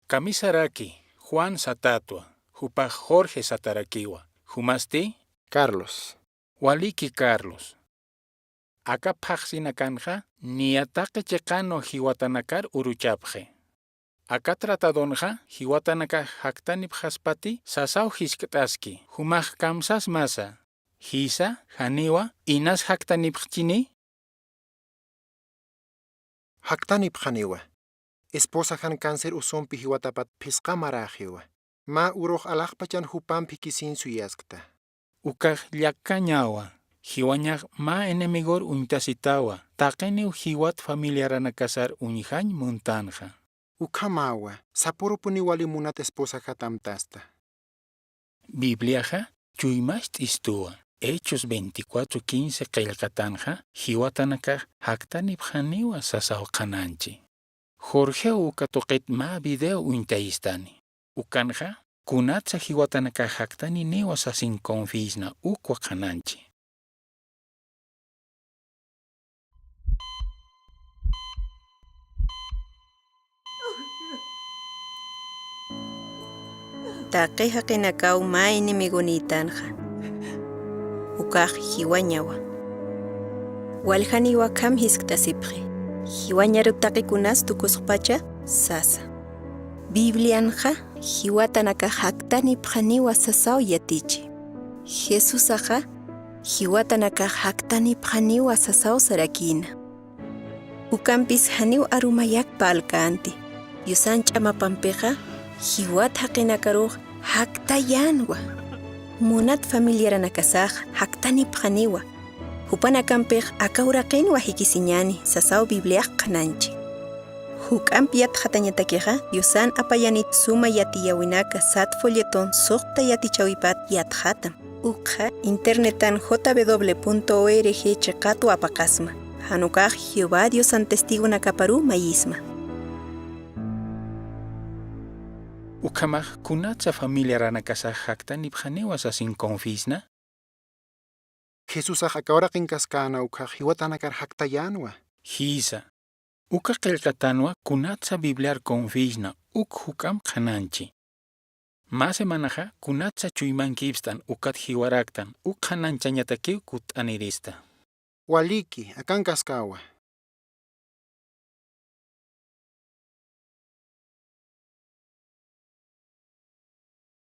Kamisaraki, Juan Satatua, Jupaj Jorge Satarakiwa, Jumasti, Carlos. Waliki Carlos. Aka Paxinakanja, Niatake Checano Jiwatanakar Uruchapje. Aka tratadonja, Jiwatanaka jaktanipjjpachäniti, Sasau Hiskataski, Jumaj Kamsas Masa, Hisa, Haniwa, Inas jaktanipjchini. Jaktanipjaniwa. Esposa han cáncer usompi hiwatapat pisqamarajiwa. Ma uroh alajpachan hupampi kisin suyaskta. Ukaj llakañawa, Jiwañaj ma enemigor untasitawa, Taqeniu Jiwat familiaranakasar unijañ montanja. Ukamawa, saporopuni wali munat esposa hatamtasta. Bibliaja, Chuymacht istua, Hechos 24:15 qillqatanja, Jiwatanakaj jaktanipjaniwa sasao qananchi. Jorge ukatoqit ma video untaistani. Ukanja, kunatsa Jiwatanakaj jaktani niwa sasin confisna ukwa qananchi. Taqi haqinakaw ma inimigunitanqa. Ukaq Jiwañawa. Waljaniwa kam hisktasipqi. Jiwañarup taqikunas tukusqpacha sasa. Biblianja Jiwatanakaj jaktanipjaniwa sasao yatichi. Jesusaqa Jiwatanakaj jaktanipjaniwa sasao sarakina. Ukampis haniw arumayakpa alkanti. Yusan ch'amapampiqa Jiwat haqinakaruq jaktayanwa. Munat familiaranakasaq jaktanipjaniwa. Hupanakampij akawraqinwa hikisiñani sasao Bibliaq qananchi. Huk'ampi yatyañatakiqa yusan apayanit suma yatiyawinaka sat folleton suqta yatichawipat yatjatam. Uqa internetan www.org cheqatu apaqasma. Hanukaq Jehová Dios san testigo nakaparu mayisma. Ukamaj kunatsa familiaranakasaq jaktanipjaniwa sasin confisna. Jesusaj akawraqin kaskana ukaj hiwatanakar jaktayanwa. Hisa. Uka qillqatanwa kunatsa bibliar confisna uk hukam qananchi. Mase manaja kunatsa chuymankipstan ukat hiwaraktan uk qananchañataki kut anirista. Waliki akan kaskawa.